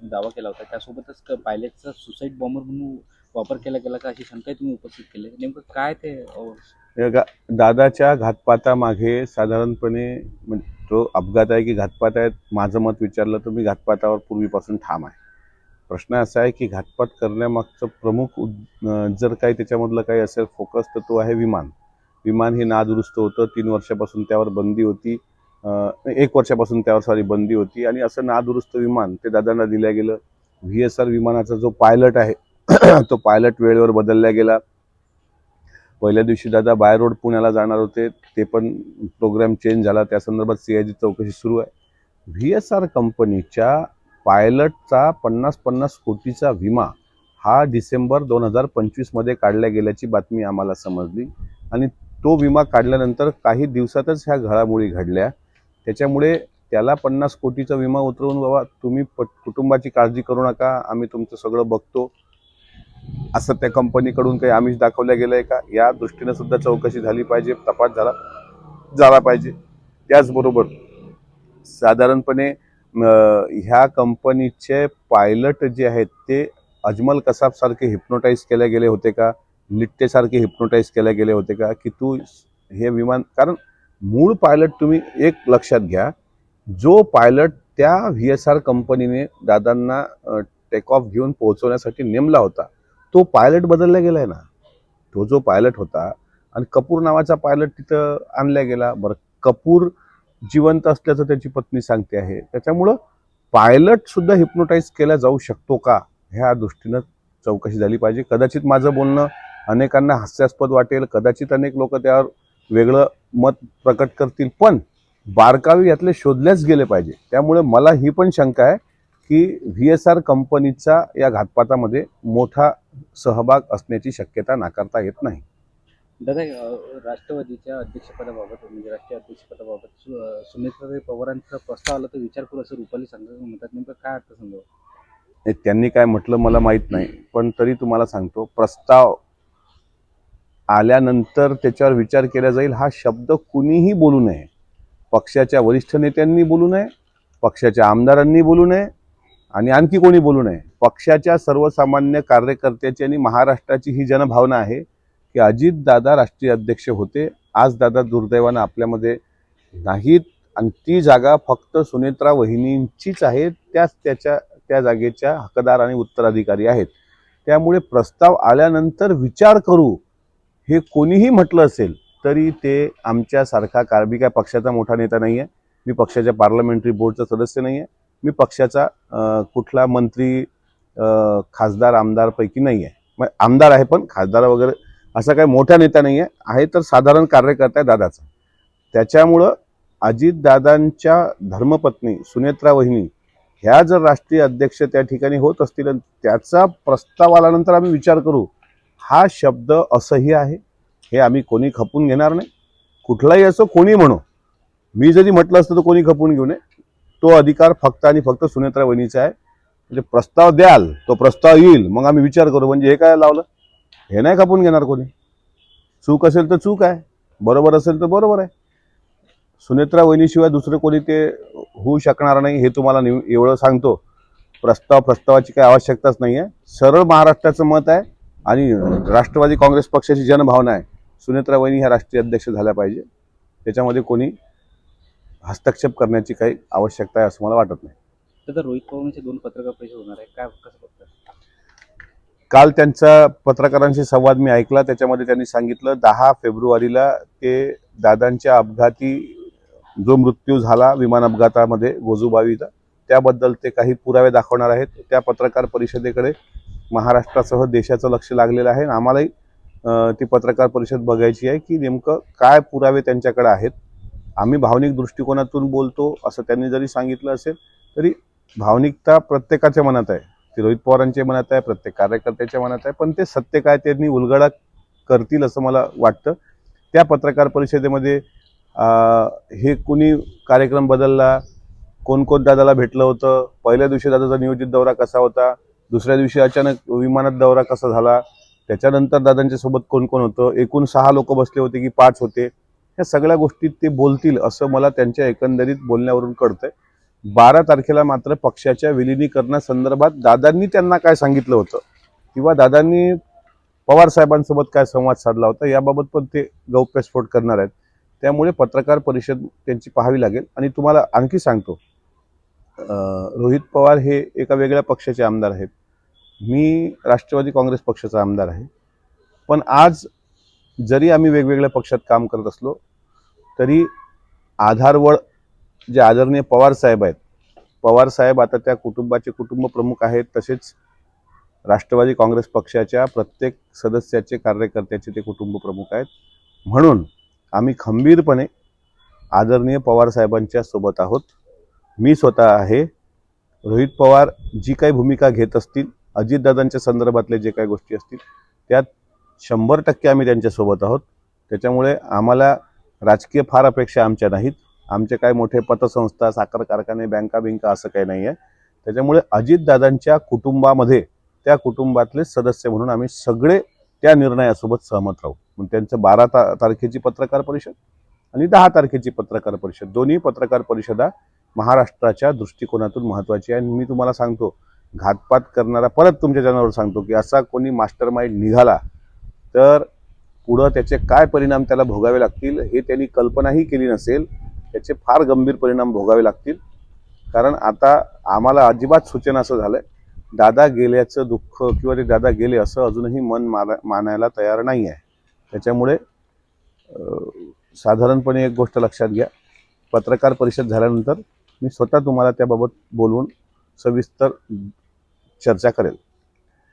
दावा केला होता. त्यासोबतच पायलटचा सुसाईड बॉम्बर म्हणून वापर केला गेला का, अशी शंकाही तुम्ही उपस्थित केली. नेमकं काय ते दादाच्या घातपातामागे साधारणपणे तो अपघात आहे की घातपात आहे, माझं मत विचारलं तर मी घातपातावर पूर्वीपासून ठाम आहे. प्रश्न असा आहे की घातपात करण्यामागचं प्रमुख जर काही त्याच्यामधलं काही असेल फोकस तर तो आहे विमान. विमान हे नादुरुस्त होतं, 3 वर्षापासून त्यावर बंदी होती, 1 वर्षापासून त्यावर बंदी होती आणि असं नादुरुस्त विमान ते दादांना दिलं गेलं. VSR विमानाचा जो पायलट आहे तो पायलट वेळेवर बदलला गेला. पहिल्या दिवशी दादा बाय रोड पुण्याला जाणार होते, ते पण प्रोग्राम चेंज झाला. त्या संदर्भात CID चौकशी सुरू आहे. VSR कंपनीच्या पायलटचा 50-50 कोटीचा विमा हा डिसेंबर 2025 मध्ये काढला गेल्याची बातमी आम्हाला समजली आणि तो विमा काढल्यानंतर काही दिवसातच ह्या घडामोडी घडल्या. त्याच्यामुळे त्याला 50 कोटीचा विमा उतरवून बाबा तुम्ही कुटुंबाची काळजी करू नका, आम्ही तुमचं सगळं बघतो, असं त्या कंपनीकडून काही आमिष दाखवल्या गेलंय का, या दृष्टीने सुद्धा चौकशी झाली पाहिजे, तपास झाला पाहिजे. त्याचबरोबर साधारणपणे ह्या कंपनीचे पायलट जे आहेत ते अजमल कसाब सारखे हिप्नोटाईज केले गेले होते का, लिट्टेसारखे हिप्नोटाईज केले गेले होते का, की तू हे विमान, कारण मूळ पायलट तुम्ही एक लक्षात घ्या, जो पायलट त्या VSR कंपनीने दादांना टेक ऑफ घेऊन पोहोचवण्यासाठी नेमला होता तो पायलट बदलला गेलाय ना. तो जो पायलट होता आणि कपूर नावाचा पायलट तिथं आणला गेला. बरं, कपूर जिवंत असल्याचं त्याची पत्नी सांगते आहे. त्याच्यामुळं पायलट सुद्धा हिप्नोटाईज केला जाऊ शकतो का, ह्या दृष्टीनं चौकशी झाली पाहिजे. कदाचित माझं बोलणं अनेकांना हास्यास्पद वाटेल, कदाचित अनेक लोक त्यावर वेगळं मत प्रकट करतील, पण बारकावे यातले शोधल्याच गेले पाहिजे. त्यामुळे मला ही पण शंका आहे की VSR कंपनीचा या घातपातामध्ये मोठा सहभाग असण्याची शक्यता नाकारता येत नाही. दादा, राष्ट्रवादीच्या अध्यक्षपदाबाबत म्हणजे राष्ट्रीय अध्यक्षपदाबाबत सुनेत्राताई पवारांचा प्रस्ताव आला तर विचार करू, असं रुपाली चांगलं म्हणतात. नेमकं काय अर्थ समजावं? त्यांनी काय म्हटलं मला माहीत नाही, पण तरी तुम्हाला सांगतो, प्रस्ताव आल्यानंतर त्याच्यावर विचार केला जाईल हा शब्द कुणीही बोलू नये. पक्षाच्या वरिष्ठ नेत्यांनी बोलू नये, पक्षाच्या आमदारांनी बोलू नये आणि आणखी कोणी बोलू नये. पक्षाच्या सर्वसामान्य कार्यकर्त्याची आणि महाराष्ट्राची ही जनभावना आहे की अजित दादा राष्ट्रीय अध्यक्ष होते, आज दादा दुर्दैवानं आपल्यामध्ये नाहीत आणि ती जागा फक्त सुनेत्रा वहिनींचीच आहे, त्याच त्या जागेच्या हकदार आणि उत्तराधिकारी आहेत. त्यामुळे प्रस्ताव आल्यानंतर विचार करू हे कोणीही म्हटलं असेल तरी ते आमच्यासारखा, मी काय पक्षाचा मोठा नेता नाही आहे, मी पक्षाच्या पार्लमेंटरी बोर्डचा सदस्य नाही आहे, मी पक्षाचा कुठला मंत्री खासदार आमदारपैकी नाही आहे. मग आमदार आहे पण खासदार वगैरे असा काही मोठा नेता नाही आहे तर साधारण कार्यकर्ता आहे दादाचा. त्याच्यामुळं अजितदादांच्या धर्मपत्नी सुनेत्रा वहिनी ह्या जर राष्ट्रीय अध्यक्ष त्या ठिकाणी होत असतील आणि त्याचा प्रस्ताव आल्यानंतर आम्ही विचार करू, हा शब्द असह्य आहे, हे आम्ही कोणी खपून घेणार नाही. कुठलाही असो, कोणी म्हणो, मी जरी म्हटलं असतं तर कोणी खपून घेऊ नये. तो अधिकार फक्त आणि फक्त सुनेत्रा वहिनीचा आहे. म्हणजे प्रस्ताव द्याल, तो प्रस्ताव येईल, मग आम्ही विचार करू. म्हणजे हे काय लावलं, हे नाही खपून घेणार कोणी. चूक असेल तर चूक आहे, बरोबर असेल तर बरोबर आहे. सुनेत्रा वहिनीशिवाय दुसरं कोणी ते होऊ शकणार नाही, हे तुम्हाला एवढं सांगतो. प्रस्तावाची काही आवश्यकताच नाही आहे. सरळ महाराष्ट्राचं मत आहे आणि राष्ट्रवादी काँग्रेस पक्षाची जनभावना आहे, सुनेत्रा वहिनी ह्या राष्ट्रीय अध्यक्ष झाल्या पाहिजे. त्याच्यामध्ये कोणी हस्तक्षेप करण्याची काही आवश्यकता आहे असं मला वाटत नाही. तर रोहित पवारांचे 2 पत्रकार परिषद होणार आहे, काय कसं बघतात? काल त्यांचा पत्रकारांशी संवाद मी ऐकला. त्याच्यामध्ये त्यांनी सांगितलं 10 फेब्रुवारीला ते दादांच्या अपघाती जो मृत्यू झाला विमान अपघातामध्ये गोजूबावीचा, त्याबद्दल ते काही पुरावे दाखवणार आहेत. त्या पत्रकार परिषदेकडे महाराष्ट्रासह देशाचं लक्ष लागलेलं आहे. आम्हालाही ती पत्रकार परिषद बघायची आहे की नेमकं काय पुरावे त्यांच्याकडे आहेत. आम्ही भावनिक दृष्टिकोनातून बोलतो असं त्यांनी जरी सांगितलं असेल तरी भावनिकता प्रत्येकाच्या मनात आहे, ती रोहित पवारांच्या मनात आहे, प्रत्येक कार्यकर्त्याच्या मनात आहे, पण ते सत्य काय त्यांनी उलगडा करतील असं मला वाटतं. त्या पत्रकार परिषदेमध्ये हे कुणी कार्यक्रम बदलला, कोण दादाला भेटलं होतं, पहिल्या दिवशी दादाचा नियोजित दौरा कसा होता, दुसऱ्या दिवशी अचानक विमानात दौरा कसा झाला, त्याच्यानंतर दादांच्या सोबत कोण होतं, एकूण 6 लोक बसले होते की 5 होते, या सगळ्या गोष्टी ते बोलतील असं मला त्यांच्या एकंदरीत बोलण्यावरून कळतंय. 12 तारखेला मात्र पक्षाच्या विलिनीकरणासंदर्भात दादांनी त्यांना काय सांगितलं होतं किंवा दादांनी पवार साहेबांसोबत काय संवाद साधला होता याबाबत पण ते गौप्यस्फोट करणार आहेत. त्यामुळे पत्रकार परिषद त्यांची पाहावी लागेल. आणि तुम्हाला आणखी सांगतो, रोहित पवार हे एका वेगळ्या पक्षाचे आमदार आहेत, मी राष्ट्रवादी काँग्रेस पक्षाचा आमदार आहे. पण आज जरी आम्ही वेगवेगळ्या पक्षात काम करत असलो तरी आधारवड जे आदरणीय पवार साहेब आहेत, पवार साहेब आता त्या कुटुंबाचे कुटुंब प्रमुख आहेत, तसेच राष्ट्रवादी काँग्रेस पक्षाच्या प्रत्येक सदस्याचे कार्यकर्त्याचे ते कुटुंब प्रमुख आहेत. म्हणून आम्ही खंबीरपणे आदरणीय पवार साहेबांच्या सोबत आहोत. मी स्वतः आहे. रोहित पवार जी काही भूमिका घेत असतील, अजितदादांच्या संदर्भातले जे काही गोष्टी असतील त्यात 100% आम्ही त्यांच्यासोबत आहोत. त्याच्यामुळे आम्हाला राजकीय फार अपेक्षा आमच्या नाहीत. आमचे काय मोठे पतसंस्था, साखर कारखाने, बँका असं काही नाही आहे. त्याच्यामुळे अजितदादांच्या कुटुंबामध्ये त्या कुटुंबातले सदस्य म्हणून आम्ही सगळे त्या निर्णयासोबत सहमत राहू. मग त्यांचं 12 तारखेची पत्रकार परिषद आणि 10 तारखेची पत्रकार परिषद, दोन्ही पत्रकार परिषदा महाराष्ट्राच्या दृष्टिकोनातून महत्त्वाची आहे. आणि मी तुम्हाला सांगतो, घातपात करणारा, परत तुमच्या चॅनलवर सांगतो की असा कोणी मास्टर माइंड निघाला तर पुढं त्याचे काय परिणाम त्याला भोगावे लागतील हे त्यांनी कल्पनाही केली नसेल. त्याचे फार गंभीर परिणाम भोगावे लागतील. कारण आता आम्हाला अजिबात सूचना असं झालंय, दादा गेल्याचं दुःख किंवा ते दादा गेले असं अजूनही मन मानायला तयार नाही आहे. त्याच्यामुळे साधारणपणे एक गोष्ट लक्षात घ्या, पत्रकार परिषद झाल्यानंतर मी स्वतः तुम्हाला त्याबाबत बोलवून सविस्तर चर्चा करेल.